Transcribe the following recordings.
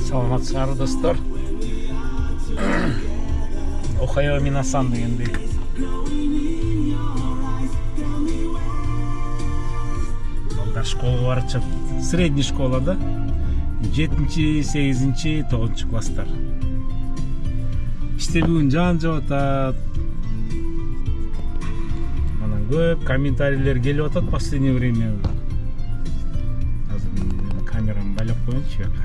Саламатсыңарбы достор. Охайо минасан дегендей. Балдар школага барчып, средний школада 7-8, 9 класстар. İşte бүгүн жаан жаап атат. Анан көп комментарийлер келип атат в последнее время. Азыр камерамды байлап коеюнчу жака.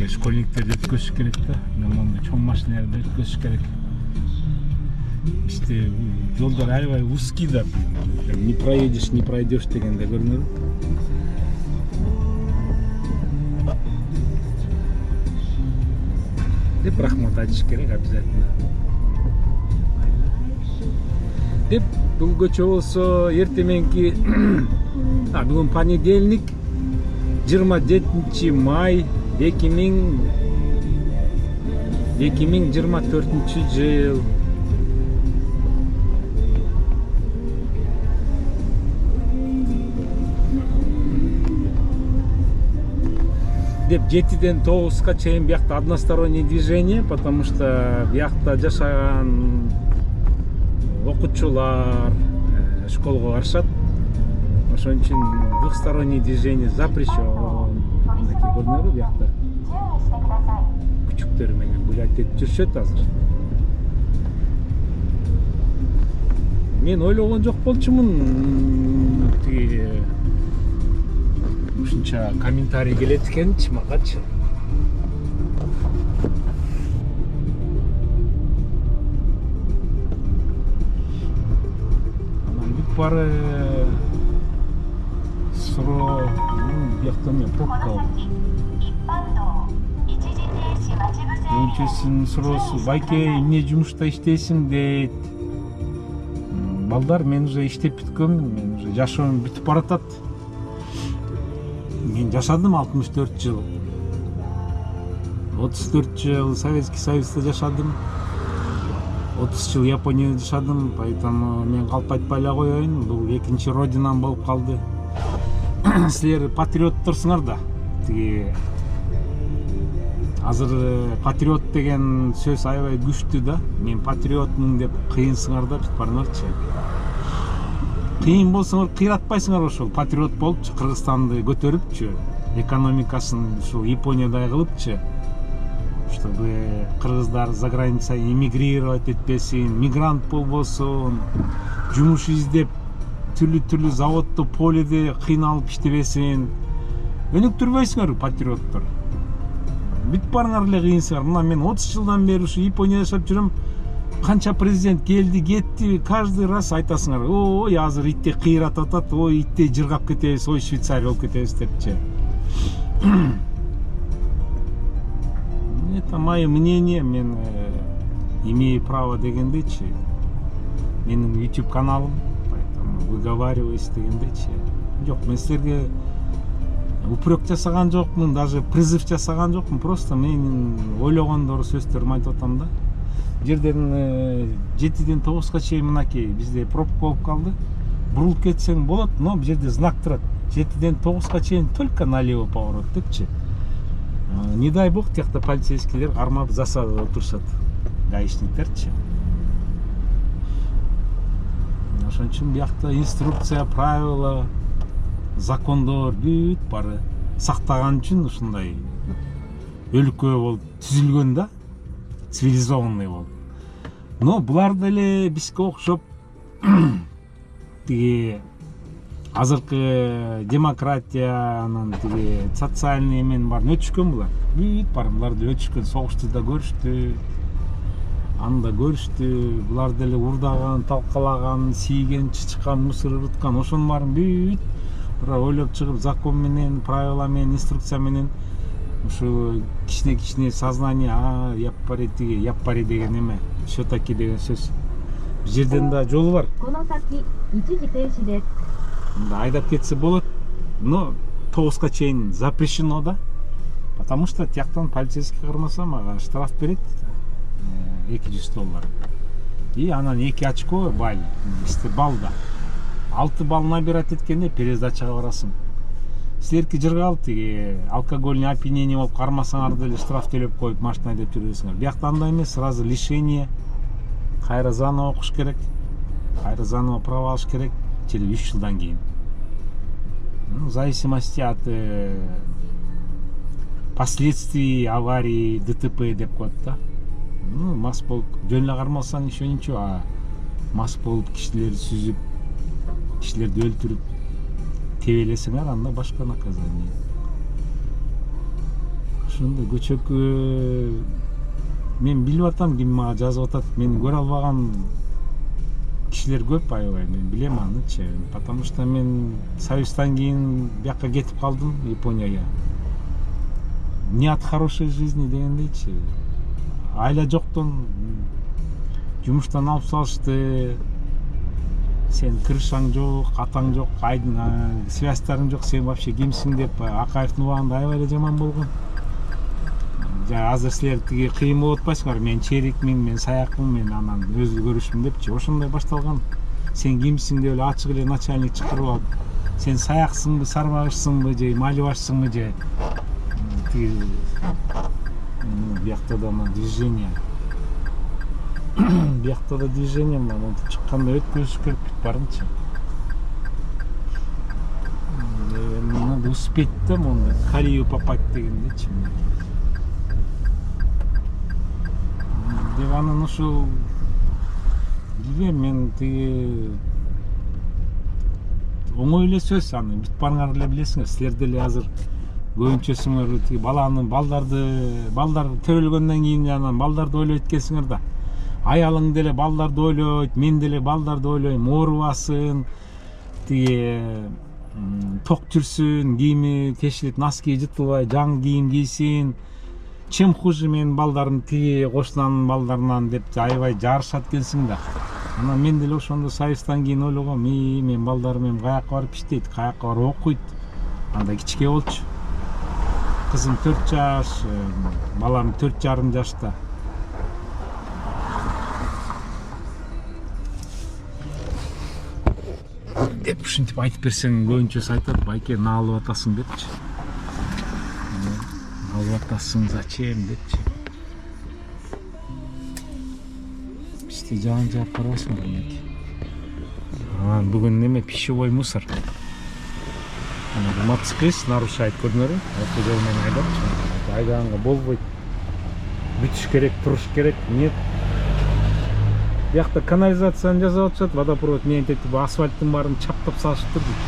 Школьниктерди өткөзүш керек да, мондай чоң машиналарды өткөзүш керек. İşte жолдор аябай узкий да, не проедешь, не пройдешь дегенде көрүнөт. Деп рахмат айтыш керек обязательно. Деп бүгүнкүчө болсо эртеменки бүгүн понедельник 27 май 2024 жыл. Деп 7-ден 9-га чейин биякта одностороннее движение, потому что биякта жашаган окуучулар школго барышат. Ошон үчүн двухстороннее движение запрещен. Мынакей көрүнөбү биякта. Күчүктөр менен гулять этип жүрүшөт азыр. Мен ойлогон жок болчумун. Тиги ушунча комментарий келет экенчи магачы. Анан бүт бары суроо биякта мен пробка алып. Өнчөсүн суроосу, байке эмне жумушта иштейсиң дейт. Балдар, мен уже иштеп бүткөм, мен уже жашоом бүтүп баратат. Мен жашадым 64 жыл. 34 жыл Советский Союзда жашадым. 30 жыл Японияда жашадым, поэтому мен калп айтпай эле коеюн, бул экинчи родинам болуп калды. Силер патриоттурсуңар да. Тиги азыр патриот деген сөз аябай күчтүү да. Мен патриотмун деп кыйынсыңар да, бүтүп барыңарчы. Кыйын болсоңор кыйратпайсыңар ошол патриот болупчу, Кыргызстанды көтөрүпчү, экономикасын ушул Япониядай кылыпчы, чтобы кыргыздар за граница эмигрировать этпесин, мигрант болбосун, жумуш издеп түрлүү заводдо, поледе кыйналып иштебесин. Өнүктүрбөйсүңөр патриоттор. Бүтүп барыңар эле кыйынсыңар. Мына мен 30 жылдан бери ушу Японияда жашап жүрөм. Канча президент келди, кетти, каждый раз айтасыңар, ой, азыр итте кыйратып атат, ой, итте жыргап кетебиз, ой, Швейцария болуп кетебиз депчи. Это мое мнение, мен имею право дегендечи. Менин YouTube каналым, поэтому выговариваюсь дегендечи. Жок, мен силерге упрек жасаган жокмун, даже призыв жасаган жокмун, просто менин ойлогондор сөздөрүмдү айтып атам да. Жерден 7-ден 9-га чейин мынакей бизде пробка болуп калды. Бурулуп кетсең болот, но бул жерде знак турат. 7-ден 9-га чейин только налево поворот депчи. Не дай бог, тиякта полицейскийлер кармап засадада отурушат. Гаишниктерчи. Ошон үчүн биякта инструкция, правила, закондор бүт бары сактаган үчүн ушундай өлкө болуп түзүлгөн да. Цивилизованный болуп. Но булар деле бизге окшоп тиги азыркы демократиянын тиги социальный эмен барын өтүшкөн булар. Бүт бар буларды өтүшкөн, согушту да көрүштү. Аны да көрүштү. Булар деле урдаган, талкалаган, тийген, чычкан, мусор ыруткан, ошонун баарын бүт ойлоп чыгып закон менен, правила менен, инструкция менен ушу кичине сознание, яппари деген эме, шотаки деген сөз. Бул жерден да жолу бар. Айдап кетсе болот, но 9-га чейин запрещено да. Потому что тияктан полицейский кармаса мага штраф берет $200. И анан 2 очко балл, балда. 6 балл набирать эткенде пересдачага барасың. силердики жыргал тиги алкогольный опьянение болуп кармасаңар деле штраф төлөп коюп машина айдап жүрөсүңөр. Биякта андай эмес, сразу лишение, кайра заново окуш керек, кайра заново права алыш керек, через 3 жылдан кийин. В зависимости от последствий аварии, ДТП деп коет да. Мас болуп жөн эле кармалсаң еще ничего, а мас болуп кишилерди сүзүп, кишилерди өлтүрүп тебелесиңер, анда башка наказание. Ошондой көчөккө мен билип атам, ким мага жазып атат, мени көрө албаган кишилер көп, аябай мен билем анычы. Потому что мен союздан кийин бияка кетип калдым, Японияга. Не от хорошей жизни дегендейчи. Айла жоктон жумуштан алып салышты. Сен крышаң жок, атаң жок, связьтарың жок, сен вообще кимсиң деп Акаевдин убагында аябай эле жаман болгон. Азыр силер тиги кыйын болуп атпайсыңар, мен черикмин, мен саякмын, мен анан өзү көрүшүм депчи. Ошондой башталган. Сен кимсиң деп эле ачык эле начальник чакырып алып, сен саяксыңбы, сарбагычсыңбы же маливашсыңбы же тиги биякта да движение. Биякта да движение мына чыкканда өткөзүш керек барынча. Надо успеть да монда колею попасть дегендечи. Деп анан ошол билбейм, мен тиги оңой эле сөз, аны бүтүп барыңар эле билесиңер. Силер деле азыр көбүнчөсүңөр тиги балдар төрөлгөндөн кийин анан балдарды ойлойт экенсиңер да. Аялың деле балдарды ойлойт, мен деле балдарды ойлойм, оорубасын, тиги ток жүрсүн, кийими тешилип, носки жытылбай, жаңы кийим кийсин. Чем хуже менин балдарым тиги кошунанын балдарынан деп аябай жарышат экенсиң да. Анан мен деле ошондо союздан кийин ойлогом, менин балдарым эми каяка барып иштейт, каяка барып окуйт. Анда кичке болчу. Кызым 4 жаш, балам 4,5 жашта. Деп ушинтип айтып берсең, көбүнчөсү айтат, байке наалып атасың депчи. Наалып атасың зачем депчи. Бизде жаган жаап карабайсыңбы меники. Бүгүн неме пищевой мусор. Мотоциклист нарушает, көрдүңөрбү? Ошол жол менен айдапчы. Айдаганга болбойт. Бүтүш керек, туруш керек. Нет. Биякта канализацияны жасап атышат, водопровод менен тетип асфальттын баарын чаптап салышыптыр дейт.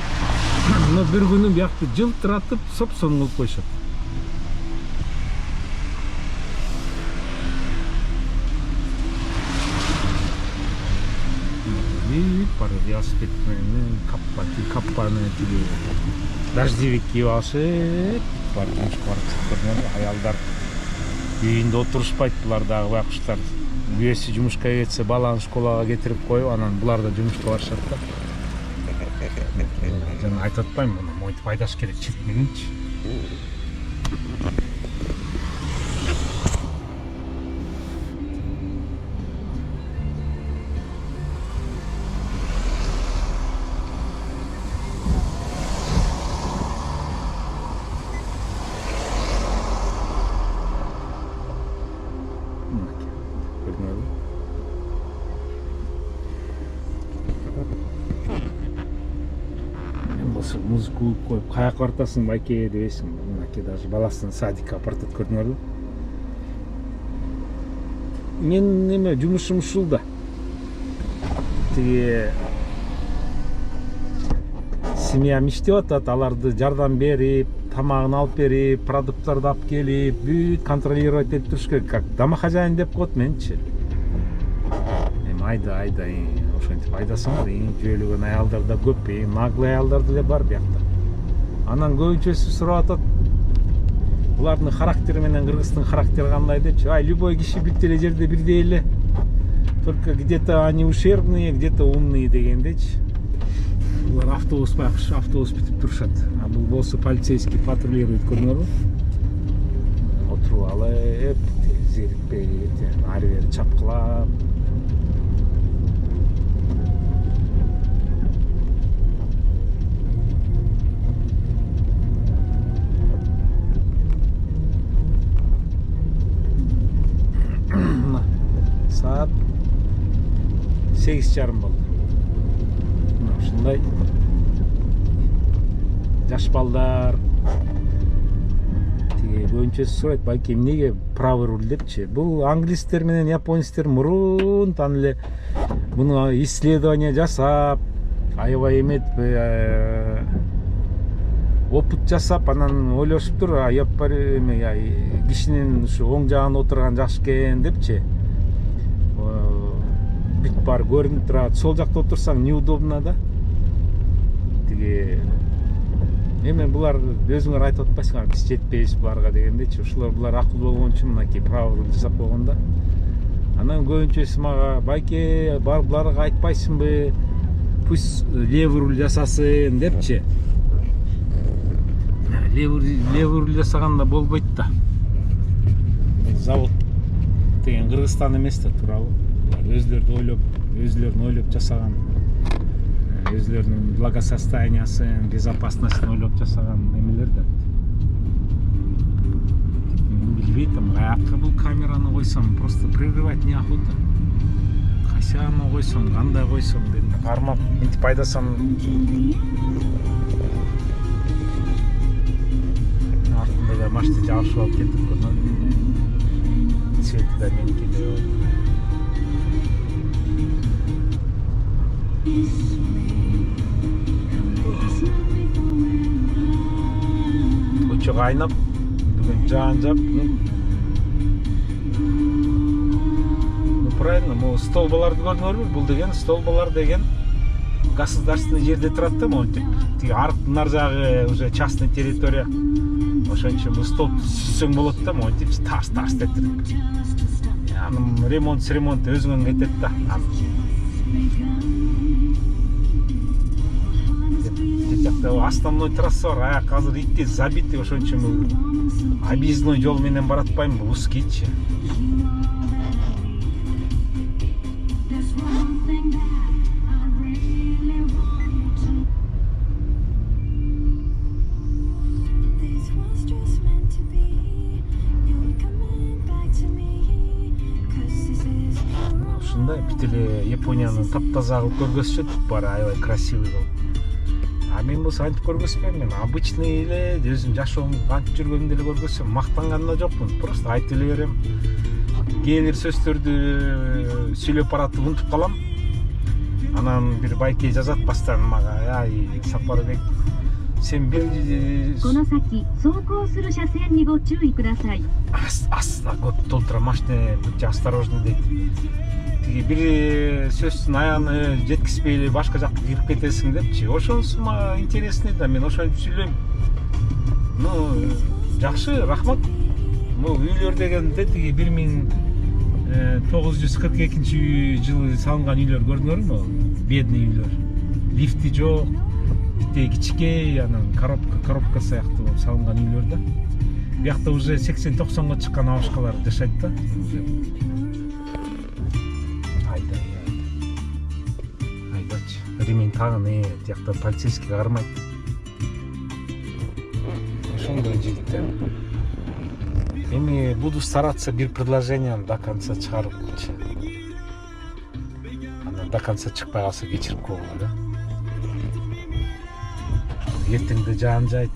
Но бир күнү биякты жылтыратып, соп-сонун кылып коюшат. Бар велосипед менен каппаны тиги дождевик кийип алышып, бар жумушка барып чыккан аялдар үйүндө отурушпайт, булар дагы байкуштар. Бүйөсү жумушка кетсе, баланы школага кетирип коюп, анан булар да жумушка барышат да. Жана айтып атпайм, муну монтип айдаш керек чиркмегенчи. Музыку коюп, каяка бартасың байке дебейсиң. Мынакей даже баласын садикка апартат, көрдүңөрбү? Мен неме жумушум ушул да. Тиги семьям иштеп атат, аларды жардам берип, тамагын алып берип, продукттарды алып келип, бүт контролировать этип туруш керек, как домохозяин деп коет менчи. Айда ошентип айдасаңар, жөөлөгөн аялдар да көп, наглый аялдар деле бар биякта. Анан көбүнчөсү сурап атат, булардын характери менен кыргыздын характери кандай депчи. Любой киши бүт эле жерде бирдей эле. Только где-то они ушербные, где-то умные дегендечи. Булар автобус байкуш, автобус бүтүп турушат. Бул болсо полицейский патрулирует, көрдүңөрбү? Отуруп алып, зерикпей, ары бери чапкылап. саат 8:30 болду. Ушундай жаш балдар тиги көбүнчөсү сурайт, балки эмнеге правый руль депчи. Бул англистер менен японецтер мурунтан эле муну исследование жасап, аябай эметип опыт жасап, анан ойлошуптур, кишинин ушу оң жагында отурган жакшы экен депчи. Бүт бар көрүнүп турат. Сол жакта отурсаң неудобно да. Тиги эми булар өзүңөр айтып атпайсыңар, биз жетпейбиз буларга дегендечи. Ушулар булар акылдуу болгон үчүн мынакей правый руль жасап койгон да. Анан көбүнчөсү мага, байке бар буларга айтпайсыңбы, пусть левый руль жасасын депчи. Левый руль жасаганда болбойт да. Завод деген Кыргызстан эмес да, туурабы? Өзлөрүн ойлоп жасаган, өзлөрүнүн благосостояниясын, безопасностьын ойлоп жасаган эмелер да. Билбейм, аякка бул камераны койсом, просто прерывать неохота. Кайсыганы койсом, кандай койсом деп кармап, мынтип айдасам артында да машина жабышып алып кетип көрүнөт. Цвети да меники деп. Көчө кайнап, бүгүн жаан жап. Правильно, могу столбаларды көрдүңөрбү? Бул деген столбалар деген государственный жерде турат да, монтип. Тиги нар жагы уже частный территория. Ошон үчүн бул столб сүзсөң болот да, монтип тарс деп туруп. Анын ремонт өзүңөн кетет да. Жакта основной трасса бар, аяк азыр итти забитый, ошон үчүн объездной жол менен баратпайм, бул узкийчи. Ушундай бүт эле Япониянын таптаза кылып көргөзүшөт, бар аябай красивый кылып. А мен болсо антип көргөзбөйм, мен обычный эле өзүм жашоомду кантип жүргөнүмдү эле көргөзсөм, мактанган да жокмун, просто айтып эле берем. Кээ бир сөздөрдү сүйлөп баратып унутуп калам. Анан бир байке жазат постоянно мага: "Ай, Сапарбек, сен бир көп толтура машина, будьте осторожны" дейт. Тиги бир сөздүн аягына жеткизбей эле башка жакка кирип кетесиң депчи. Ошонусу мага интересный да, мен ошентип сүйлөйм. Жакшы, рахмат. Бул үйлөр дегенде тиги 1942 жылы салынган үйлөр көрдүңөрбү? Бедный үйлөр. Лифти жок, битте кичикей, анан коробка сыяктуу болуп салынган үйлөр да. Биякта уже 80-90го чыккан абашкалар жашайт да. Айдачы. Ремень тагын, тиякта полицейский кармайт. Ошондой жигиттер. Эми буду стараться бир предложением до конца чыгарыпчы. Анан до конца чыкпай калса кечирип койгула да. Эртеңде жаан жайт.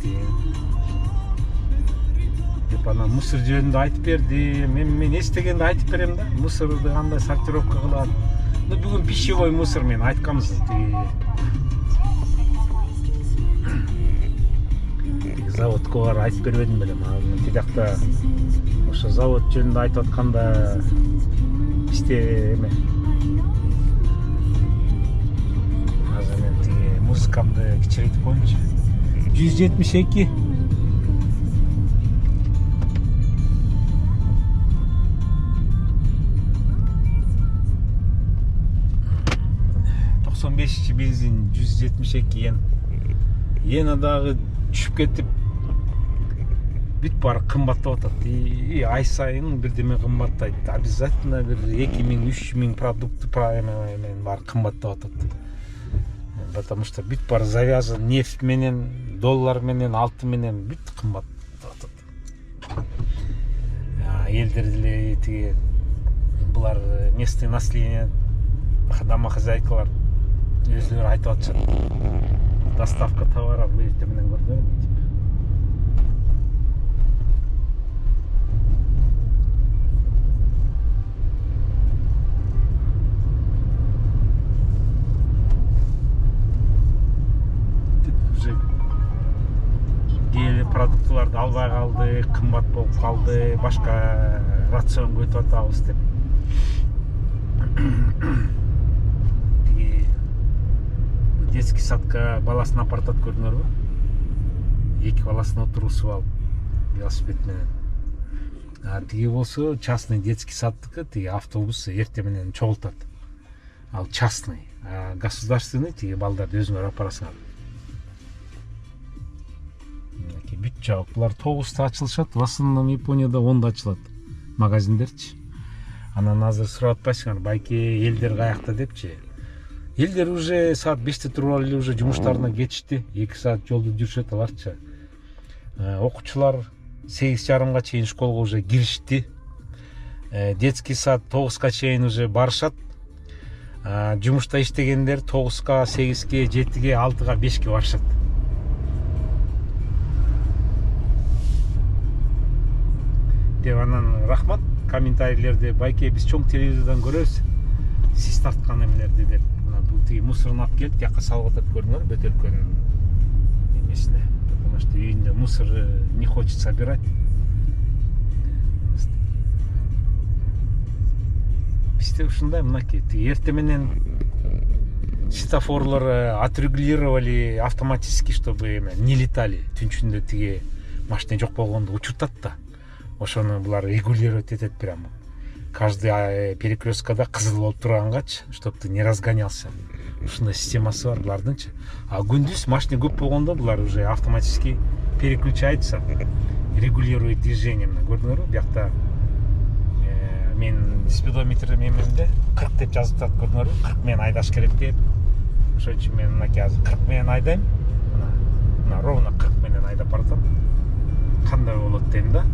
Деп анан мусор жөнүндө айтып берди. Мен эстегенди айтып берем да. Мусорду кандай сортировка кылат. Бүгүн пищевой мусор мен айтканбыз. Заводко бар айтып бербедим белем. Тиякта ошо завод жөнүндө айтып атканда бизде эме азыр мен тиги музыкамды кичирейтип коеюнчу. 172 95 бензин 172 йен. Йена дагы түшүп кетип бүт баары кымбаттап атат. Ай сайын бирдеме кымбаттайт. Обязательно бир 2000-3000 продукты менен баары кымбаттап атат. Потому что бүт баары завязан нефть менен, доллар менен, алтын менен бүт кымбаттап атат. Элдер деле тиги булар местный население домохозяйкалар өздері айтып атышат. Доставка товара ерте менен көрдүңөрбү деп. Уже кээде продуктыларды албай калды, кымбат болуп калды, башка рацион өтүп атабыз деп. Детский садка баласын апартат көрдүңөрбү? Эки баласын отургузуп алып велосипед менен. Тиги болсо частный детский садтыкы, тиги автобус эрте менен чогултат. Ал частный, государственный тиги балдарды өзүңөр апарасыңар. Бүт жабык. Булар 9-та ачылышат, в основном Японияда 10-да ачылат магазиндерчи. Анан азыр сурап атпайсыңар, байке элдер каякта депчи. Элдер уже саат 5-те туруп эле уже жумуштарына кетишти. 2 саат жолду жүрүшөт аларчы. Окуучулар 8:30-га чейин школго уже киришти. Детский сад 9-га чейин уже барышат. Жумушта иштегендер 9-га, 8-ге, 7-ге, 6-га, 5-ге барышат. Деп анан рахмат комментарийлерде, байке биз чоң телевизордон көрөбүз сиз тарткан эмелерди деп. Бул тиги мусорун алып келип тияка салып атат көрдүңөр, бөтөлкөнүн эмесине. Потому что үйүндө мусор не хочет собирать. Бизде ушундай мынакей, тиги эрте менен светофорлор отрегулировали автоматически, чтобы не летали. Түнчүндө тиги машина жок болгондо учуртат да. Ошону булар регулировать этет прямо. Каждый перекресткада кызыл болуп тургангачы, чтобы ты не разгонялся. Ушундай системасы бар булардынчы. А күндүз машина көп болгондо булар уже автоматически переключается, регулирует движение. Көрдүңөрбү? Биякта мен спидометр мемемде 40 деп жазып турат, көрдүңөрбү? 40 менен айдаш керек деп. Ошон үчүн мен мынакей азыр 40 менен айдайм. Мына ровно 40 менен айдап баратам. Кандай болот дейм да.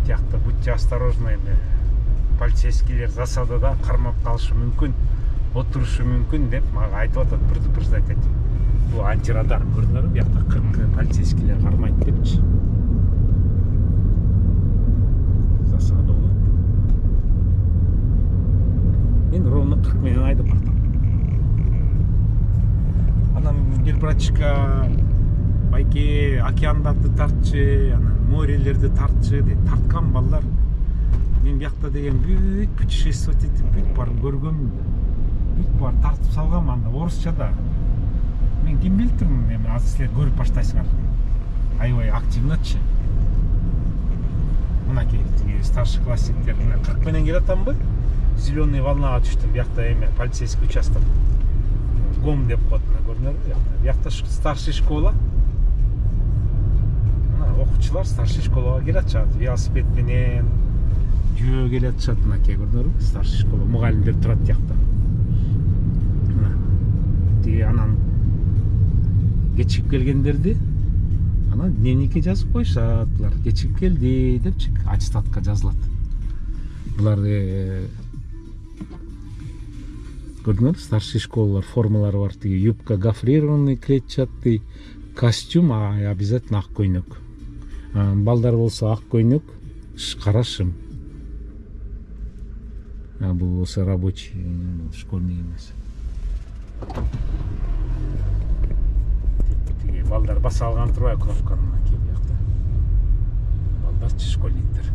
Тияқта будьте осторожны, полицейскийлер засадада кармап калышы мүмкүн, отурушу мүмкүн деп мага айтып атат, предупреждать этип. Бул антирадар, көрдүңөрбү? Биякта 40 полицейскийлер кармайт депчи. Засада болот. Мен ровно 40 менен айдап бардым. Анан бир братчика байке океандарды тартчы, анан морелерди тартчы деп тарткан балдар. Мен биякта деген бүт путешествовать этип бүт барып көргөмүн. Бүт бар тартып салгам анда орусча да. Мен ким билдирмин, эми азыр силер көрүп баштайсыңар. Аябай активночу. Мынакей старший класстиктер 40 менен келатамбы? Зеленый волнага түштүм. Биякта эме полицейский участок. ГОМ деп коет, көрдүңөрбү? Биякта старший школа. Окуучулар старший школага келатышат, велосипед менен жүрө келатышат, мынакей көрдүңөрбү? Старший школа мугалимдер турат тиякта. Тиги анан кечигип келгендерди анан дневникке жазып коюшат. Булар кечигип келди депчи, аттестатка жазылат. Булар көрдүңөр, старший школалар формалары бар. Тиги юбка гофрированный, клетчатый, костюм, обязательно ак көйнөк. Балдар болсо ак көйнөк, кара шым. Бул болсо рабочий, школьный эмес. Балдар баса алган турбай кнопканы мынакей биякта. Балдарчы школьниктер.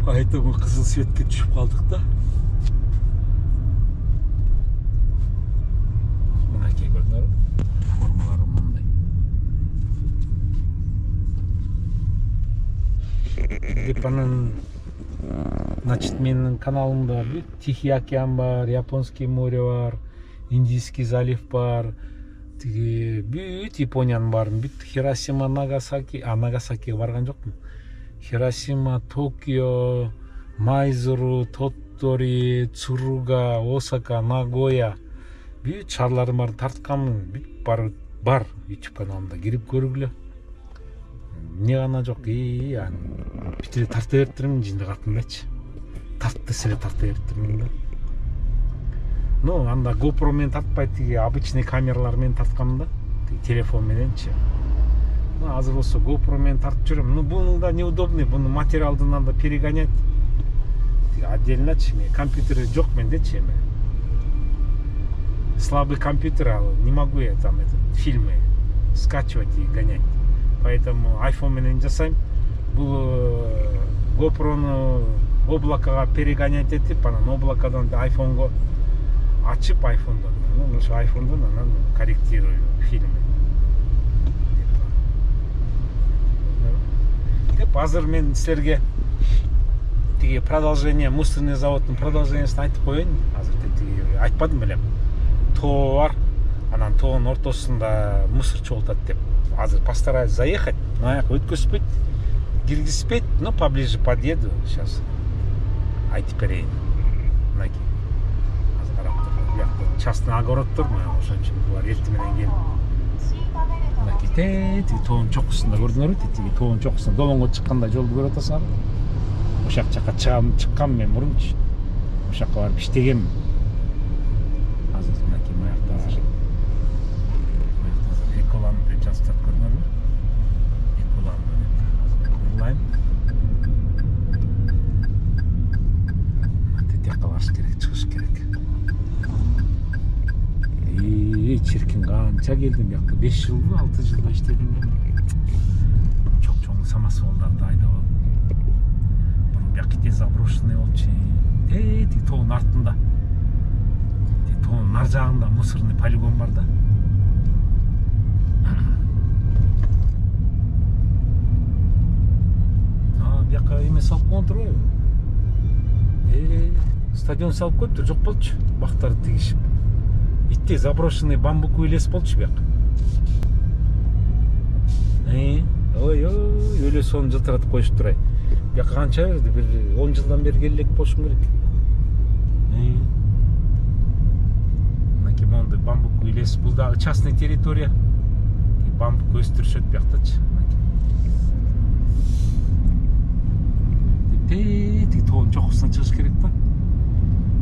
Поэтому кызыл светке түшүп калдык да. Мынакей көрдүңөрбү? Формалары мындай. Деп анан, значит, менин каналымда Тихий океан бар, Японский море бар, Индийский залив бар, тиги бүт Япониянын баарын, бүт Хиросима, Нагасаки, Нагасакиге барган жокмун. Хиросима, Токио, Майзуру, Тоттори, Цуруга, Осака, Нагоя, бүт шарларым бар, тартканмын, бүт бар YouTube каналымда кирип көргүлө. Эмне гана жок, бүтүрө тарта бериптирмин жиндик атындачы. Тартты силе тарта бериптирмин да. Ну, анда GoPro менен тартпайт, тиги обычный камералар менен тарткам да, телефон мененчи. Ну, азыр болсо GoPro менен тартып жүрөм. Ну, буну да неудобный, буну материалды надо перегонять. Тиги отдельночи, компьютери жок мендечи эми. Слабый компьютер, не могу я там фильмы скачивать и гонять. Поэтому iPhone менен жасайм. Бул GoPro'ну облакага перегонять этип, анан облакадан iPhone'го ачып iPhone'дан, ну, ошо iPhone'дан анан корректирую фильмы. Деп азыр мен силерге тиги продолжение, мусорный заводдун продолжениесин айтып коеюн. Азыр тиги айтпадым белем. Тоо бар, анан тоонун ортосунда мусор чогултат деп. Азыр постараюсь заехать, аяк өткөзбөйт, киргизбейт, но поближе подъеду, сейчас айтып берейин. Мынакей. Азыр карап тур. Буякта частный огороддор, ошон үчүн булар эртең менен келип. Мынакей тиги тоонун чокусунда көрдүңөрбү? Тиги тоонун чокусунда долоңго чыкканда жолду көрүп атасыңарбы? Ошак жака чыккам мен мурунчу. Ошакка барып иштегем. Азыр мынакей маякта Эколан деп жазып көрдүңөрбү? Эколан деп. Урлайм. Тетекка барыш керек, чыгыш керек. Чиркин канча келдим буякка? 5 жылбы, 6 жылда иштедим. Чоң самосвалдарды айдап алып. Бурун буяк заброшенный болчу. Тиги тоонун артында. Тоонун ар жагында мусорный полигон бар да. Буяка эме салып койгон турбайбы? Стадион салып коюптур, жок болчу. Бактарды тигишип. Итти заброшенный бамбуковый лес болчу буяк. Ой, өлө сонун жылтыратып коюшуп турай. Буяка канча берди? Бир 10 жылдан бери келе элек болушум керек. Мынакей моундай бамбуковый лес, бул дагы частный территория. Бамбук өстүрүшөт буяктачы. Тиги тоонун чокусуна чыгыш керек да.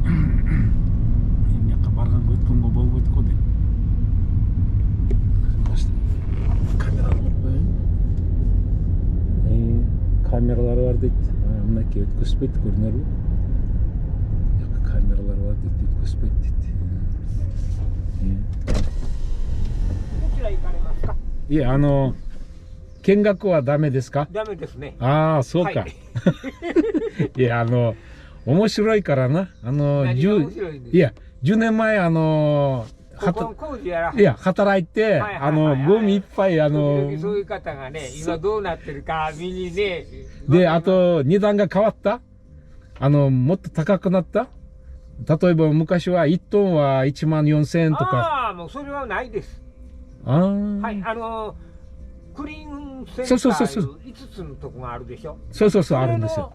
Эмне барганга өткөнгө болбойт го деп. Камераны коюп коеюн. Камералар бар дейт. Мынакей өткөзбөйт, көрүнөрбү? Камералар бар дейт, өткөзбөйт дейт. Кенгаку ва даме десу ка? Даме десуね。そうか。いや、面白いからな。10年前、働いて、ゴミいっぱい、そういう方がね、今どうなってるか見にね。で、あと、値段が変わった？もっと高くなった？例えば、昔は1トンは14,000円とか。もうそれはないです。はい、クリーンセンター5つのとこがあるでしょ。そう、あるんですよ。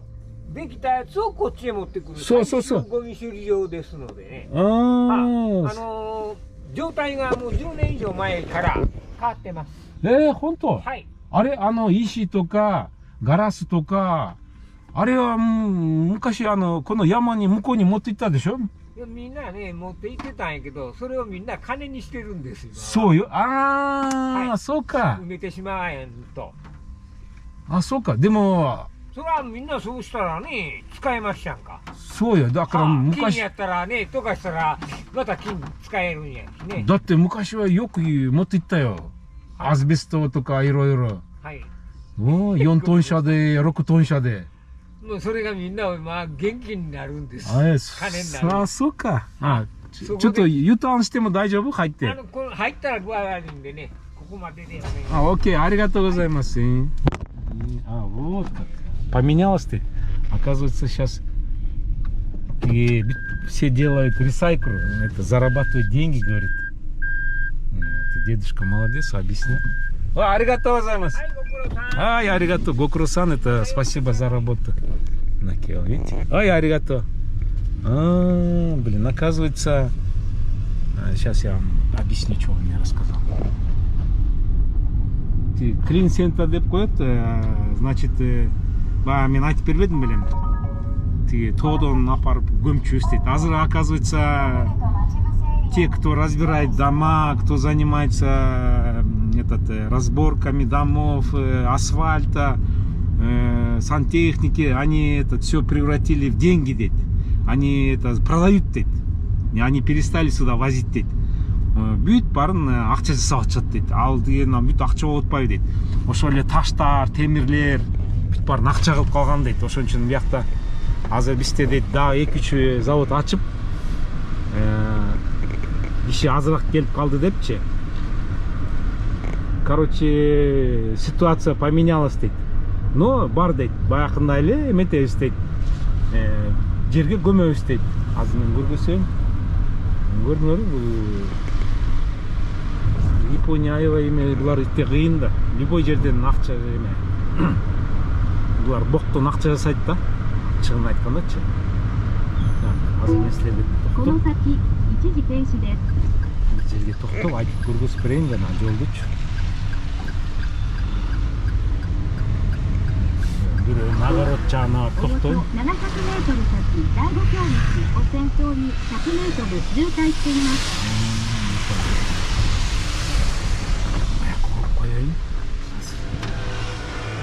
できたやつをこっちへ持ってくる。そう。ゴミ処理場ですのでね。状態がもう10年以上前から変わってます。本当？はい。あれ、石とか、ガラスとか、あれは、昔、この山に向こうに持って行ったでしょ？いや、みんなね、持って行ってたんやけど、それをみんな金にしてるんですよ。そうよ。そうか。埋めてしまえんと。そうか。でも、それはみんなそうしたらね、使えましたんか。そうよ。だから昔。金やったらね、溶かしたら、また金使えるんやしね。だって昔はよく持って行ったよ。アスベストとかいろいろ。はい。4トン車で、6トン車で。もうそれがみんな元気になるんです。金になる。そうか。ちょっと U ターンしても大丈夫？入って。入ったら具合悪いんでね、ここまでで。окей, ありがとうございます。Вот как. Поменялось ты. Оказывается, сейчас все делают ресайкл, это зарабатывают деньги, говорит. Дедушка молодец, объяснил. Аригато гозаймасу. Аригато. Гокуро-сан, это спасибо за работу. Видите? Аригато. Блин, оказывается, Сейчас я вам объясню, что он мне рассказал. Клин центр деп коет, значит, мен айтып бербедим белем. Тоодон апарып көмчүбүз дейт. Азыр, оказывается, те, кто разбирает дома, кто занимается разборками домов, асфальта, сантехники, они это все превратили в деньги, дейт. Они это продают, дейт. Они перестали сюда возить, дейт. Бүт барын акча жасап атышат дейт. Ал деген бүт акча болуп атпайбы дейт. Ошол эле таштар, темирлер бүт барын акча кылып калган дейт. Ошон үчүн биякта азыр бизде дейт дагы 2-3 завод ачып, киши азыраак келип калды депчи. Короче, ситуация поменялась дейт. Но бар дейт, баягындай эле эметебиз дейт. Жерге көмөбүз дейт. Азыр мен көргөзөйүн. Көрдүңөрбү, бул Япония аябай эме, булар итте кыйын да. Любой жерден акча эме. Булар боктон акча жасайт да. Чыгын айткандачы. Азыр мен силерге токтоп, жерге токтоп айтып көргөзүп берейин жана жолдучу. Бирөө нагород жагына токтойм. 700 メートル先第5京道を先頭に100メートル渋滞しています。 Koyayım.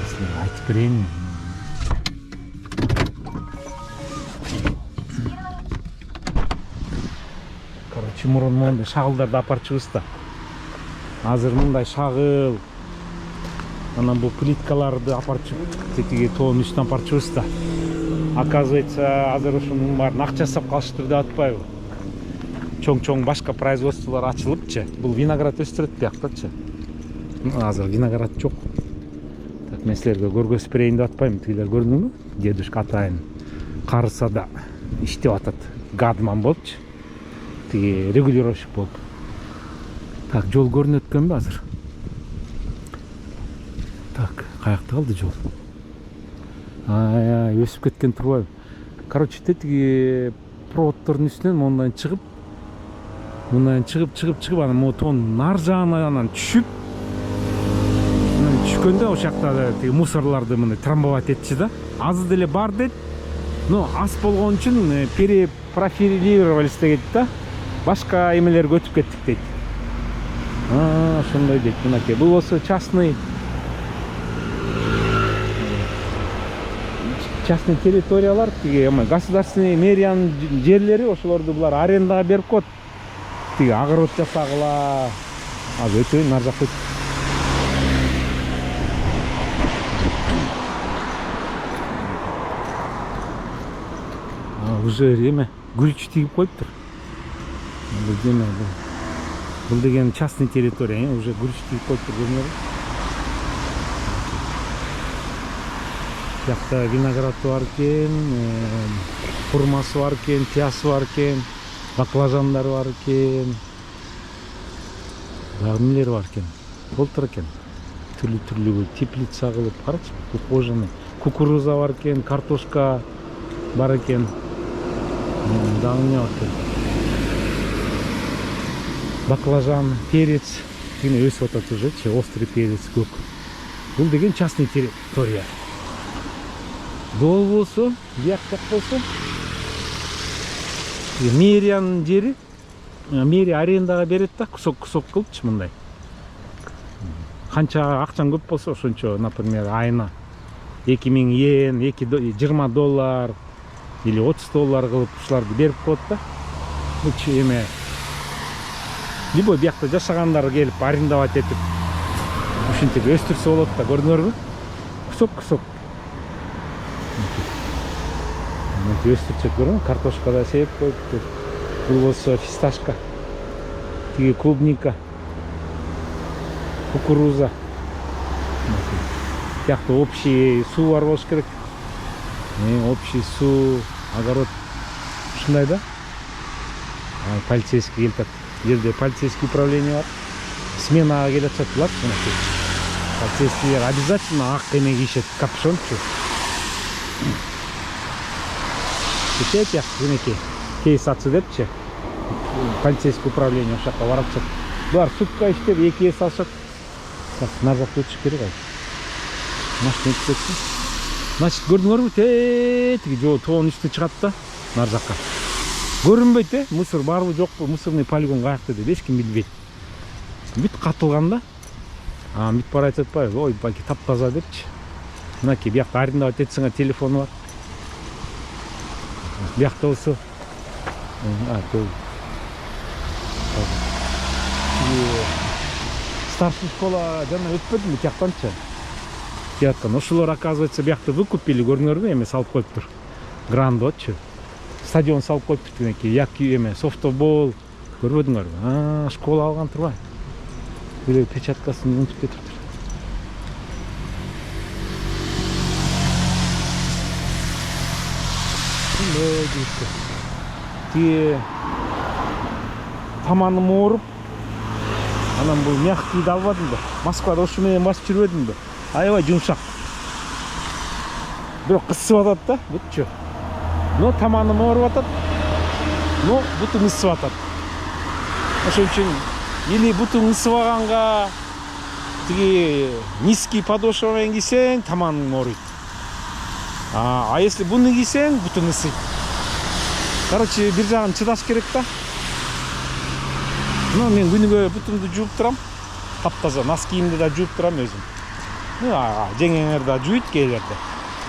Aslında айтып берейин. Короче, мурун мондай шагылдарды апарчыбыз да. Азыр мындай шагыл, анан бул плиткаларды апарчып, тетиги тоонун үстүнө апарчыбыз да. Оказывается, азыр ушунун баарын акча жасап калыштыр деп атпайбы. Чоң-чоң башка производстволор ачылыпчы. Бул виноград өстүрөт бияктачы. Азыр виноград жок. Так, мен силерге көргөзүп берейин деп атпайм. Тигилер көрдүңбү? Дедушка атайын Карысада иштеп атат. Гадман болупчу. Тиги регулировщик болуп. Так, жол көрүнөт экенби азыр? Так, каякта калды жол? Өсүп кеткен турбайбы? Короче, тетиги проводдордун үстүнөн мондан чыгып, анан мотонун нар жагына анан түшүп, түшкөндө ошол жакта тиги мусорларды мына трамбовать этчи да. Азыр деле бар дейт. Но аз болгон үчүн перепрофилировались дейт да. Башка эмелерге өтүп кеттик дейт. Ошондой дейт. Мынакей бул болсо частный территориялар, тиги государственный мэриянын жерлери, ошолорду булар арендага берип коет. Тиги огород жасагыла. Азыр өтөйүн нар жакка. Уже эме гүлчү тигип коюптур. Бул деген частный территория, уже гүлчү тигип коюптур, көрүнөбү? Бияқта винограды бар екен, хурмасы бар екен, пиясы бар екен, баклажандары бар екен, нелер бар екен, болтыр екен, түрлі теплица қылып, қарачы, ухоженный, кукуруза бар екен, картошка бар екен, дағы не бар екен, баклажан, перец, өсіп атат уже, острый перец көк. Бұл деген частный территория. Дол болсо, бияктак болсо, мэриянын жери, мэрия арендага берет да, кусок кылыпчы мындай. Канча акчаң көп болсо, ошончо, например, айына 2000 йен, $20 или $30 кылып ушуларды берип коет да. Бул эме либо биякта жашагандар келип арендовать этип, ушинтип өстүрсө болот да, көрдүңөрбү? Кусок. Өстүрчөк көрүн, картошка да сеип коюптур. Бул болсо фисташка, тиги клубника, кукуруза. Биякта общий суу бар болуш керек. Общий суу, огород ушундай да. Полицейский келип атат. Жерде полицейский управление бар. Сменага келип атат булар. Полицейскийлер обязательно ак эме кийишет, капюшончу. Кетет яқты, кейс атсы депчі. полицейский управление ошол жака барып атышат. Булар сутка иштеп 2 эс алышат. Нар жакта өтүш керек ай. Машина өтүп кетти. Значит, көрдүңөрбү? Тиги жол тоонун үстүнө чыгат да, нар жакка. Көрүнбөйт, мусор барбы жокпу, мусорный полигон каякта деп эч ким билбейт. Бүт катылган да. Бүт бара айтпайбы? Ой, балки таптаза депчи. Мынакей биякта арендовать этсеңер телефону бар. Биякта болсо. Төл. Старшая школа жана өтпөдүмбү тияктанчы. Тияткан ошолор оказывается биякта выкупили, көрүңөрбү, эме салып коюптур. Грандочу. Стадион салып коюптур тигинекей, яки эме софтбол көрбөдүңөрбү? Школа алган турбайбы? Бирөө печаткасын унутуп кетиптир. Тиги таманым ооруп, анан бул мягкийди албадымбы? Москвада ошу менен басып жүрбөдүмбү? Аябай жумшак. Бирок кысып атат да, бутчу. Но таманым ооруп атат. Но бутум ысып атат. Ошон үчүн или бутуң ысыбаганга тиги низкий подошва менен кийсең таманың ооруйт. А если буну кийсең бутуң ысыйт. Короче, бир жагын чыдаш керек да. Но мен күнүгө бутумду жууп турам. Таптаза носкиимди да жууп турам өзүм. Жеңеңер да жууйт кейлерде.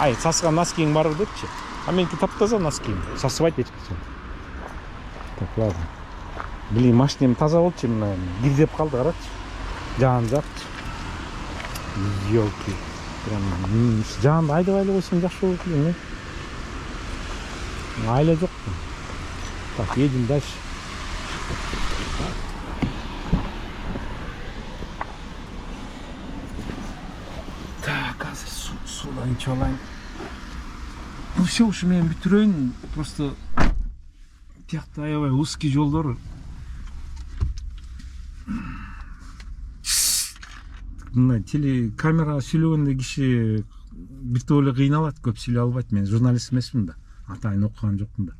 Ай, сасыган носкииң барбы депчи. Меники таптаза носкиим. Сасыбайт эч качан. Так, ладно. Блин, машинем таза болчу, мына кирдеп калды, карачы. Жаан жакчы. Ёлки. Прям жаанды айдап койсоң жакшы болот эле. Айла жок. Так, едем дальше. Так, азыр суудан ичип алайын. Ну все, ушу мен бүтүрөйүн. Просто тиякта аябай узкий жолдор. Мына телекамера сүйлөгөндө киши биртип эле кыйналат, көп сүйлөй албайт. Мен журналист эмесмин да. Атайын окуган жокмун да.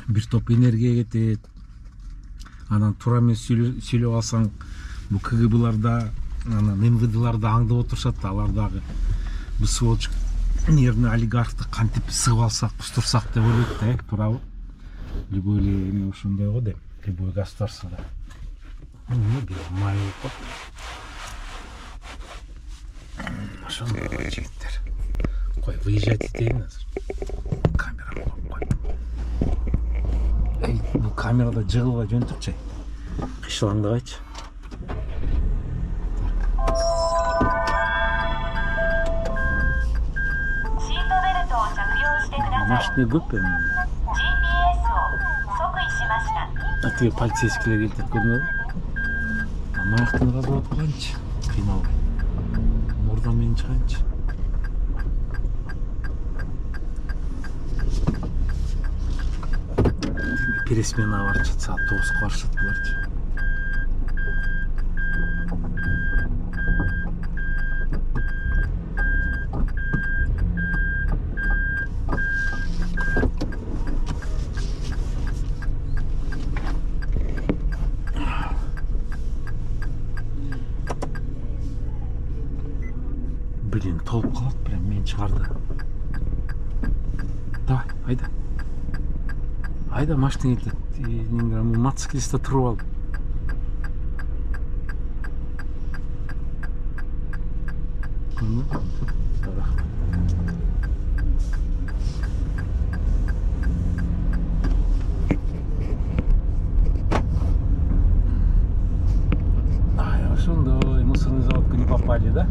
Бир топ энергия кетет. Анан туура эмес сүйлөп алсаң, бул КГБларда, анан МВДларда аңдып отурушат да, алар дагы бул сволочь нервный олигархты кантип сыгып алсак, кустурсак деп ойлойт да, туурабы? Любой эле эме ошондой го деп, любой государствода. Май болуп ошондой жигиттер. Кой, выезжать этейин азыр. Камераны коюп коем. Бул камерада жыгылбай жөн турчу. Кыйшылаңдабайчы. Машина көп эми. Тиги полицейскийлер келтип көрдүңөрбү? Маяктын разворот кылганчы, кыйналбай. Мурда менен чыганчы. Пересмена барчы, саат 9-ка барышат буларчы. Блин, толуп калат, прям мен чыгарды. Давай, айда. Айда, машина кетет. Мотоциклистте туруп алып. Ошондой мусорный заводко не попали, да?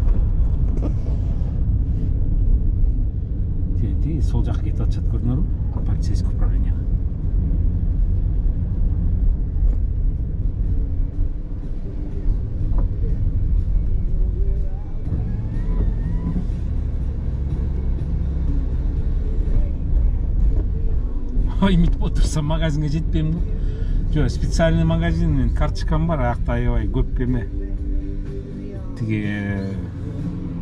Сол жака кетип атышат, көрдүңөрбү? Полицейский управление. Ой, митип отурсам магазинге жетпейм го. Жок, специальный магазин менен карточкам бар, аякта аябай көп эме. Тиги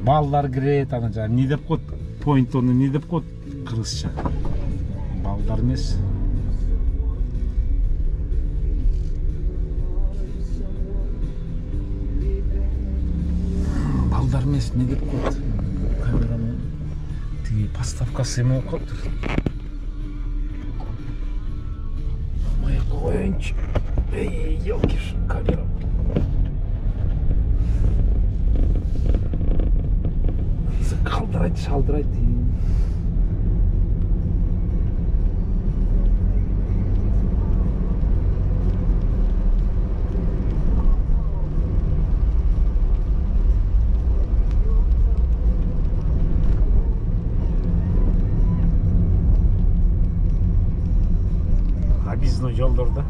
балдар кирет, ана жана эмне деп коет, point оны эмне деп коет кыргызча? Балдар эмес. Балдар эмес, эмне деп коет? Камеранын тиги поставкасы эме болуп калыптыр. Маякты коеюнчу. Эй, ёлки, камера. Шалдырайт. Объездной жолдордо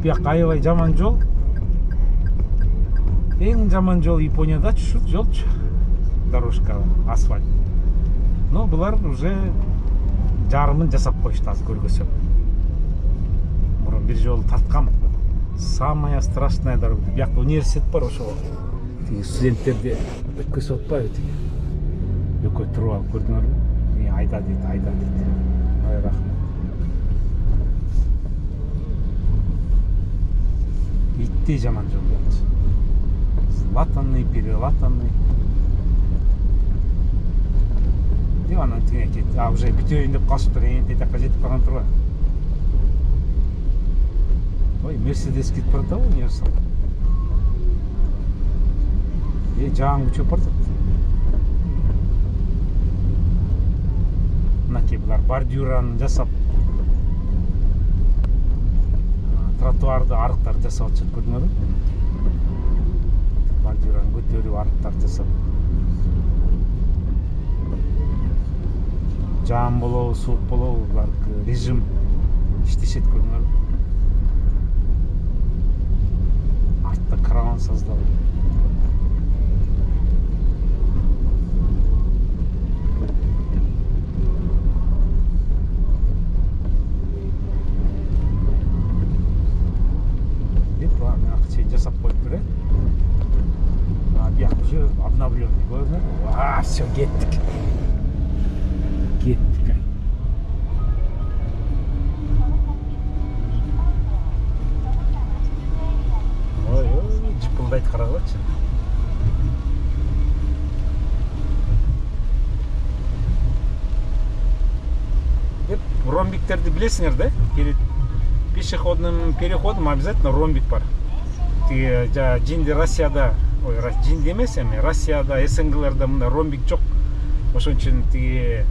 бияк аябай жаман жол. Эң жаман жол Японияда ушул жолчу. Дорожка, асфальт. Но булар уже жарымын жасап коюшту, аз көргөсөм. Мурун бир жолу тарткам. Самая страшная дорога. Биякта университет бар, ошо. Тиги студенттерди өткөзүп атпайбы тиги. Экөө туруп алып көрдүңөрбү? Айда дейт. Ай рахмат. Иттей жаман жол болчу. Латанный, перелатанный. Деп анан тиге кетти. Уже бүтөйүн деп калышыптыр, энтип жакка жетип калган турбу. Ой, Мерседес кетип баратабы, универсал. Жаң күчөп баратат. Мынакей булар бордюраны жасап, тротуарды, арыктарды жасап атышат, көрдүңөрбү? Бордюраны көтөрүп, арыктарды жасап. Жаам болобу, суук болобу, булар режим иштешет, көрдүңөрбү? Артта караван создал. Жасап коюп берет. Бияк уже обновленный, көрдүңбү? Все, кеттик. Ой, жыпылдайт, карагылачы. Ромбиктерди билесиңер да? Перед пешеходным переходом обязательно ромбик бар. Жинди Россияда, ой, жинди эмес эми, Россияда, СНГлерде мындай ромбик жок. Ошон үчүн тиги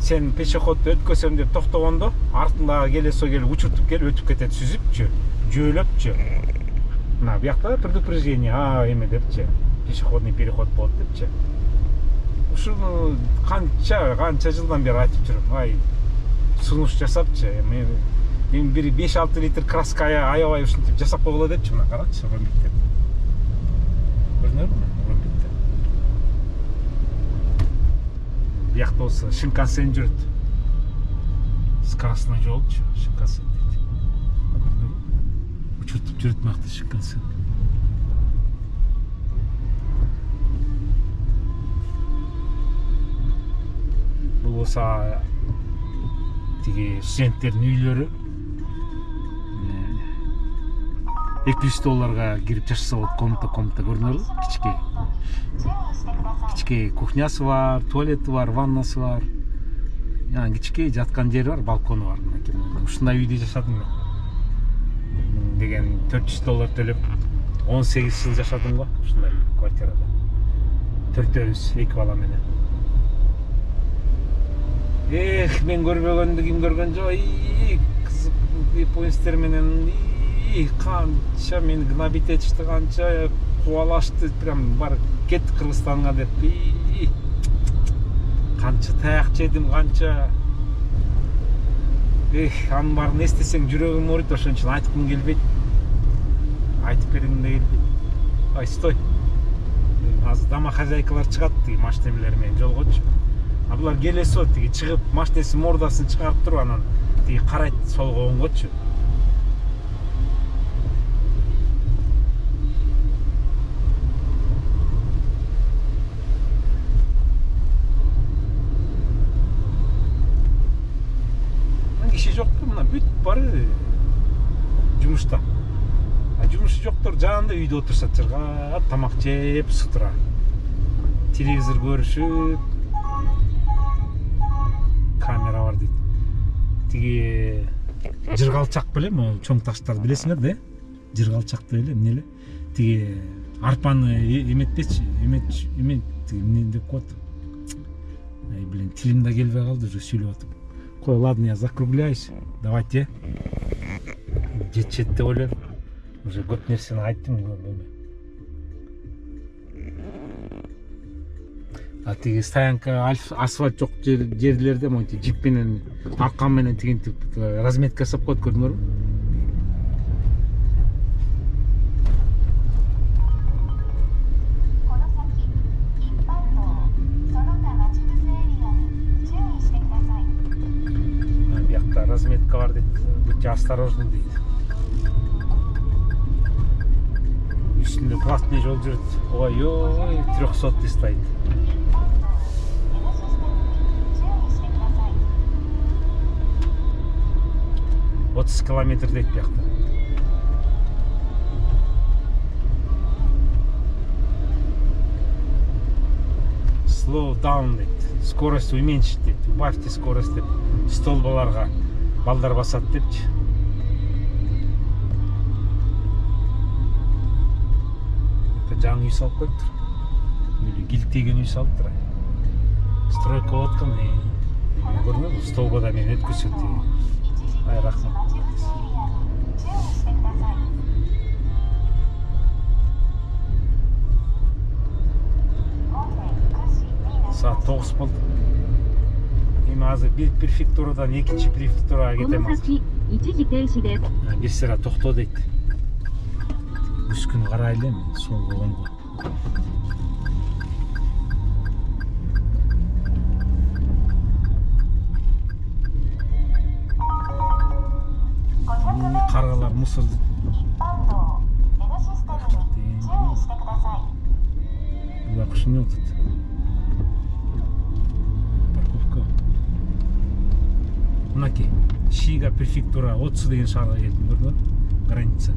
сен пешеходду өткөсөм деп токтогондо, артындагы келесо келип учуртуп келип өтүп кетет, сүзүпчү, жөөлөпчү. Мына биякта предупреждение, эме депчи, пешеходный переход болот депчи. Ушуну канча жылдан бери айтып жүрөм. Ай, сунуш жасапчы, эми бир 5-6 литр краска аябай ушинтип жасап койгула депчи, мына карачы, ромбиктер. Көрдүңөрбү, ромбиктер. Биякта болсо Шинкансен жүрөт. Скоростной жолчу, Шинкансен дейт. Учуртуп жүрөт мыякта Шинкансен. Бул болсо тиги студенттердин үйлөрү. $200 кирип жашаса болот, комната, көрдүңөрбү? Кичке кухнясы бар, туалети бар, ваннасы бар. Яна кичке жаткан жери бар, балкону бар. Ушундай үйдө жашадым мен. Деген $400 төлөп 18 жыл жашадым го, ушундай квартирада. Төртөөбүз, 2 бала менен. Мен көрбөгөндү ким көргөн жок. Кызык японецтер менен канча мени гнобить этишти, канча кубалашты, прям бар кет Кыргызстанга деп. Канча таяк жедим, канча. Анын баарын эстесең жүрөгүм ооруйт, ошон үчүн айткым келбейт. Айтып бергим да келбейт. Ай, стой. Азыр домохозяйкалар чыгат, машинелер менен жолгочу. А булар келесип тиги чыгып машинесинин мордасын чыгарып туруп анан тиги карайт солго оңгочу. Киши жоктур, мына бүтүп бары жумушта. Жумушу жоктор жанында үйдө отурушат, жыргап тамак жеп сутура. Телевизор көрүшүп, камера бар дейт. Тиги жыргалчак беле, могу чоң таштарды билесиңер да? Жыргалчакты эле, эмне эле? Тиги арпаны эметпечи, эмет эмне деп коет. Ай, блин, тилим да келбей калды уже сүйлөп атып. Кой, ладно, я закругляюсь. Давайте. Жетет деп ойлойм. Уже көп нерсени айттым. А тиги стоянка асфальт жок жерлерде монтип жип менен аркан менен тигинтип разметка жасап коет, көрдүңөрбү? Биякта разметка бар дейт. Будьте осторожны дейт. Üstünde платный жол жүрөт. Ой, 300 стоит. Отыз километр дейт биякта. Slow down дейт. Скорость уменьшить дейт. Убавьте скорость деп. Столбаларга балдар басат депчи. Жаңы үй салып коюптур. Эле килтеген үй салыптыр. Стройка болуп аткан. Көрдүңөрбү? Столбада мен өткөзүп. Ай, рахмат. Saat 9 болду. Эми азыр бир префектурадан экинчи префектурага кетем азыр. Бир сыра токто дейт. Үч күн карайлы эми солго оңго. Каргалар мусорду. Буга кушуне отут. Парковка. Мынаки Шига префектура Отсу деген шаарга келдим, көрдүңөр? Граница.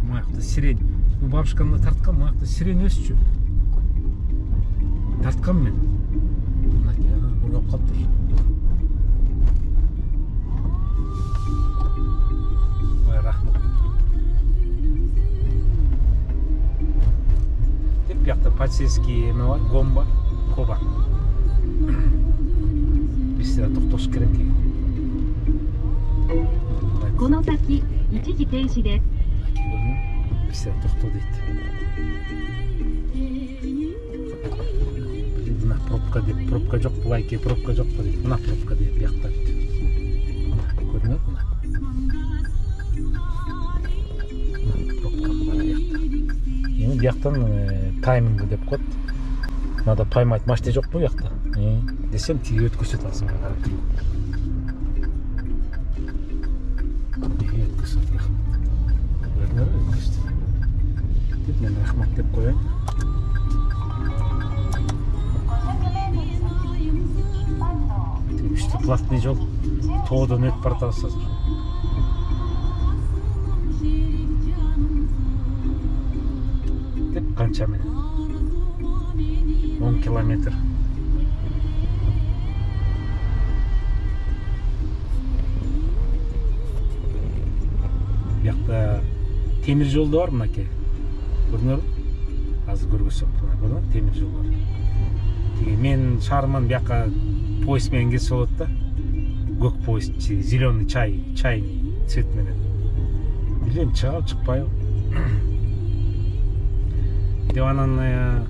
Мыякта сирень. Бабушкамды тарткан, мыякта сирень өсчү. Тарткан мен. Мынаки ургап калыптыр. Ой, рахмат. Деп биякта полицейский эме бар, гомба, коба. Бисера токтош керек. この先、一時停止です。 Бисера токто дейт. Мына пробка деп, пробка жок, булайке пробка жок дейт. Мына пробка деп биякта дейт. Көрдүңөр мына. Пробка бар биякта. Эми бияктан тайминг деп коет. Надо поймать машина жокпу биякта. Десем тиги өткөзөт азыр. Өткөзөт, рахмат. Көрдүңөрбү, өткөздү. Мен рахмат деп коеюн. Үчтү платный жол тоодон өтүп баратабыз азыр. Деп канча менен? 10 километр. Биякта темир жол да бар мынакей. Көрдүңөрбү? Азыр көргөзсөк, көрдүңөр, темир жол бар. Тиги мен шаарыман бияка поезд менен келсе болот да. Көк поезд, зеленый чайный цвет менен. Билем, чыгабы, чыкпайбы. Деп анан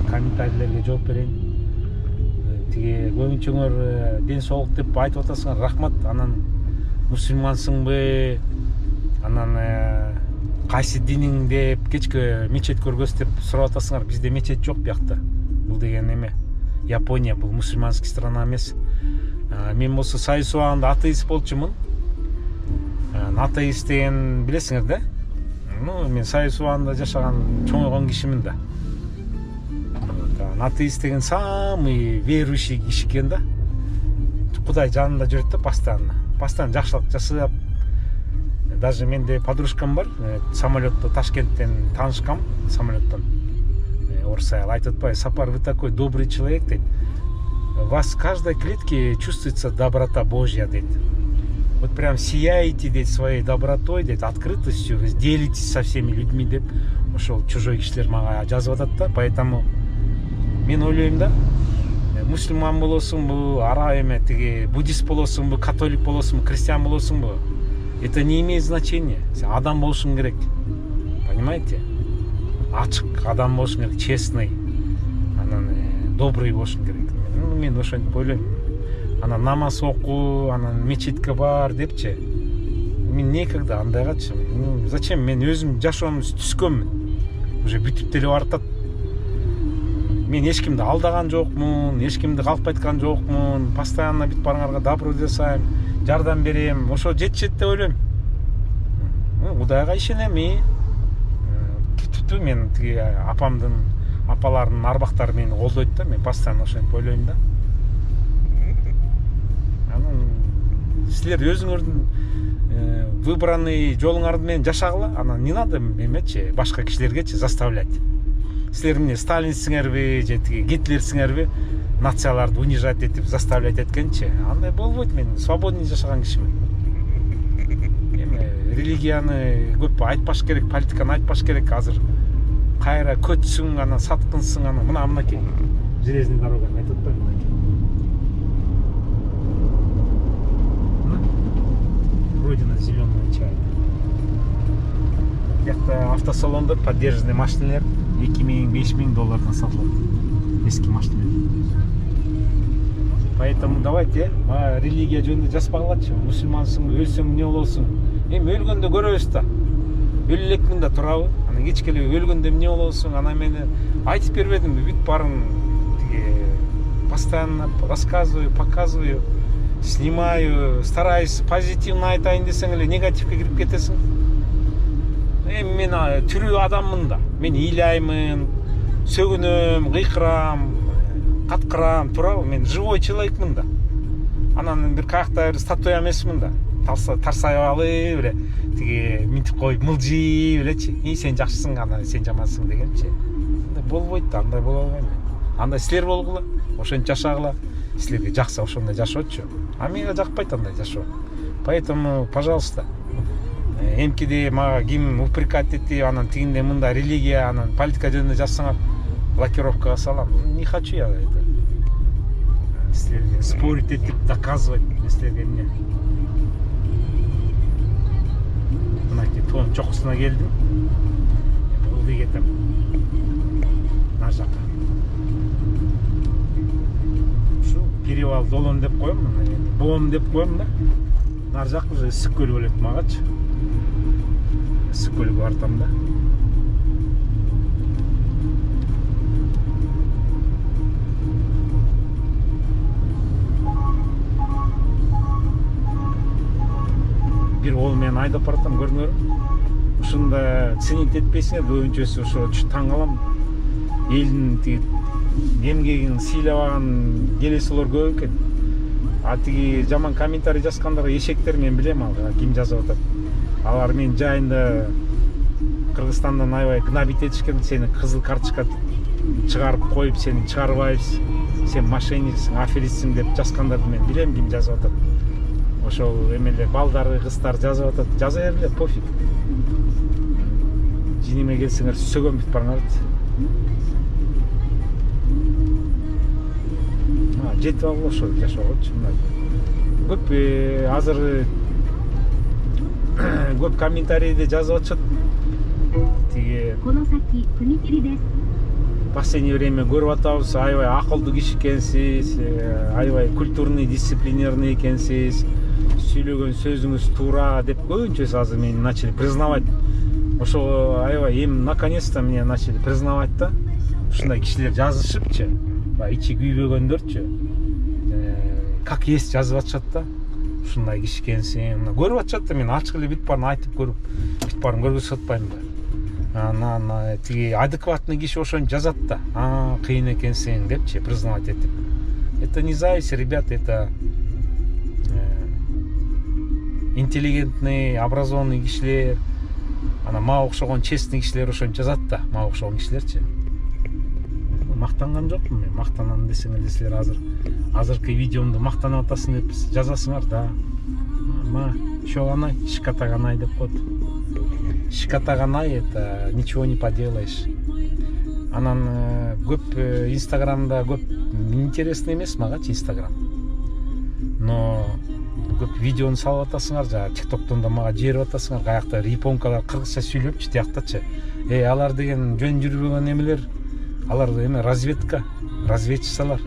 комментарийлерге жооп берейин. Тиги көбүнчөңөр ден соолук деп айтып атасыңар, рахмат. Анан мусулмансыңбы? Анан кайсы диниң деп кечке мечет көргөз деп сурап атасыңар. Бизде мечет жок биякта. Бул деген эме Япония, бул мусульманский страна эмес. Мен болсо Сайыс убагында атеист болчумун. Атеист деген билесиңер да? Ну, мен Сайыс убагында жашаган, чоңойгон кишимин да. Атеист деген самый верующий киши экен да. Кудай жанында жүрөт да постоянно жакшылык жасап. Даже менде подружкам бар, самолетто Ташкенттен таанышкам, самолеттон. Орыс айыл айтып атпайбы, Сапар, вы такой добрый человек дейт. В вас в каждой клетке чувствуется доброта Божья, дейт. Вот прям сияете, дейт, своей добротой, дейт, открытостью, вы делитесь со всеми людьми, деп. Ошол чужой кишилер мага жазып атат да, поэтому мен ойлойм да, мусульман болосуңбу, ара эме тиги буддист болосуңбу, католик болосуңбу, христиан болосуңбу, это не имеет значения. Сен адам болушуң керек. Понимаете? Ачык адам болушуң керек, честный, анан добрый болушуң керек. Мен ошентип ойлойм. Анан намаз окуу, анан мечетке бар депчи. Мен никогда андайгачы. Зачем? Мен өзүм жашоом түскөнмүн. Уже бүтүп деле баратат. Мен эчкимди алдаган жокмун, эчкимди калп айткан жокмун. Постоянно бүт барыңарга добро жасайм, жардам берем. Ошо жетишет деп ойлойм. Кудайга ишенем и түтү мен тиги апалардын арбактары мени колдойт да. Мен постоянно ошентип ойлойм да. Анан силер өзүңөрдүн выбранный жолуңарды менен жашагыла. Анан не надо эмечи башка кишилергечи заставлять. Силер эмне Сталинсиңерби же тиги Гитлерсиңерби нацияларды унижать этип заставлять эткенчи. Андай болбойт. Мен свободный жашаган кишимин. Эми религияны көп айтпаш керек, политиканы айтпаш керек. Азыр кайра көтсүң, анан саткынсың, анан мынакей железный дороганы айтып атпайбы мынакей. Родина зеленого чая. Биякта автосалондор поддержанный машиналар 2000-5000 доллардан сатылат. Эски машиналар. Поэтому давайте религия жөнүндө жазбагылачы. Мусульмансың, өлсөң эмне болосуң? Эми өлгөндө көрөбүз да. Өлө элекмин да турабы? Анан кечкеле өлгөндө эмне болосуң? Анан мени айтып бербедимби? Бүт барын тиги постоянно рассказываю, показываю, снимаю, стараюсь позитивно айтайын десең эле негативге кирип кетесиң. Эми мен тирүү адаммын да. Мен ыйлаймын, сөгүнөм, кыйкырам, каткырам, туурабы? Мен живой человекмин да. Анан бир каякта статуя эмесмин да. Тарсайып алып эле тиги минтип коюп мылжый элечи. Сен жакшысың, анан сен жамансың дегенчи. Андай болбойт да, андай боло албайм мен. Андай силер болгула, ошентип жашагыла. Силерге жакса ошондой жашоочу. А мага жакпайт андай жашоо. Поэтому, пожалуйста, эмкиде мага ким упрекать этти, анан тигинде мында религия, анан политика жөнүндө жазсаңар, блокировкага салам. Не хочу я это. Силерге спорить этип, доказывать, силерге эмне. Мынакей тоонун чокусуна келдим. Ылдый кетем. Нар жака. Ушу перевал Долон деп коем, Боом деп коем да. Нар жак уже ысык көл болот магачы. Ысык көлгө бартам да. Бир ол менен айдап баратам, көрдүңөрбү? Ушунда ценить этпейсиңер, көбүнчөсү ошо таң калам. Элдин тиги эмгегин сыйлабаган келесилер көп экен. А тиги жаман комментарий жазгандар эшектер, мен билем ал ким жазып атат. Алар мен жайында Кыргызстандан аябай гнобить этишкен, сени кызыл карточка чыгарып коюп, сени чыгарбайбыз, сен мошенниксиң, аферистсиң деп жазгандарды мен билем ким жазып атат. Ошол эмелер балдары, кыздар жазып атат. Жаза берле, пофиг. Жиниме келсеңер сөгөм бүт барыңарды. Жетип алгыла ошол жашоогочу. Көп азыр көп комментарийде жазып атышат. Тиги последнее время көрүп атабыз, аябай акылдуу киши экенсиз, аябай культурный, дисциплинированный экенсиз, сүйлөгөн сөзүңүз туура деп көбүнчөсү азыр мени начали признавать. ошо аябай эми наконец-то мне начали признавать да. Ушундай кишилер жазышыпчы, баягы ичи күйбөгөндөрчү как есть жазып атышат да. Ушундай киши экенсиң, мына көрүп атышат да, мен ачык эле бүт баарын айтып көрүп, бүт баарын көргөзүп атпайм да. Анан тиги адекватный киши ошону жазат да. Кыйын экенсиң депчи, признавать этип. Это не зависть, ребята, это интеллигентный, образованный кишилер. Ана мага окшогон честный кишилер ошону жазат да, мага окшогон кишилерчи. Мактанган жокмун мен, мактанам десеңер силер азыркы видеомду мактанып атасың деп жазасыңар да. Шоганай, шикатаганай деп коет. Шикатаганай это ничего не поделаешь. Анан көп инстаграмда көп интересный эмес магачы инстаграм. Но көп видеону салып атасыңар, жана тиктоктон да мага жиберип атасыңар, каякта японкалар кыргызча сүйлөпчү тияктачы. Алар деген жөн жүрбөгөн эмелер, алар эме разведка, разведчицалар.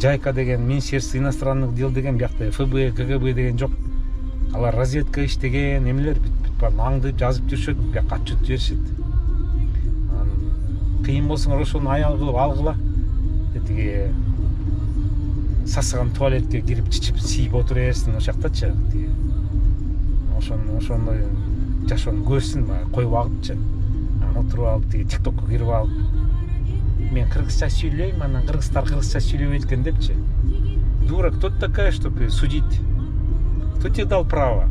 Жайка деген Министерство иностранных дел деген биякта ФБ, КГБ деген жок. Алар разведка иштеген эмелер бүт баарын аңдып жазып жүрүшөт, бияка отчет беришет. Кыйын болсоңор ошону аял кылып алгыла. Тиги сасыган туалетке кирип чичип сийип отура берсин ошол жактачы. Ошондой жашоону көрсүн, коюп алыпчы. Отуруп алып тиги тиктокко кирип алып, мен кыргызча сүйлөйм, анан кыргыздар кыргызча сүйлөбөйт экен депчи. Дура, кто ты такая, чтобы судить? Кто тебе дал право?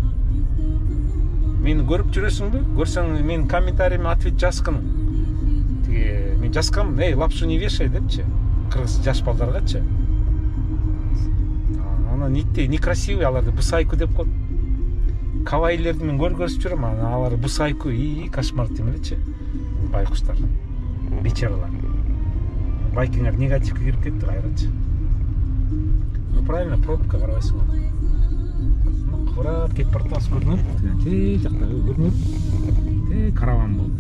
Мени көрүп жүрөсүңбү? Көрсөң менин комментарийиме ответ жазгын. Тиги мен жазгам, лапшу не вешай депчи. Кыргыз жаш балдаргачы. Анан некрасивый, аларды бусайку деп коет. Кавайлерди мен көргөзүп жүрөм, алар бусайку, кошмар демелечи. Байкуштар, бечаралар. Байкиңер негативке кирип кетти кайрачы. Правильно, пробка карабайсың. Курап кетип бартабыз көрүнөт. Жактагы көрүнөт. Караван болуп.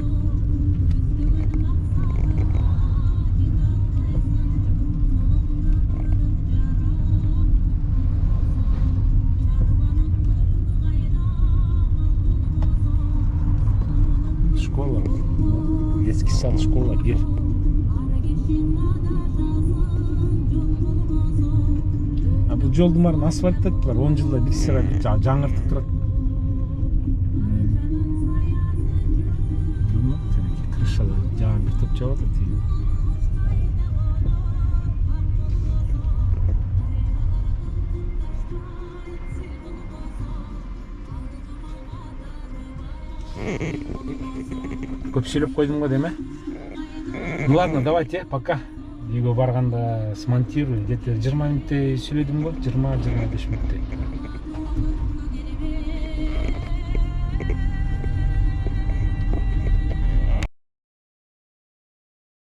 Школа, детский сад, школа, бир. Бул жолдун баарын асфальттаттылар, 10 жылда бир сыра жаңыртып турат. Крышалар жаңы бир топ жабат атат. Көп сүйлөп койдум го деме? Ну ладно, давайте, пока. Үйгө барганда смонтирую. Где-то 20 мүнөттөй сүйлөдүм го, 20-25 мүнөттөй.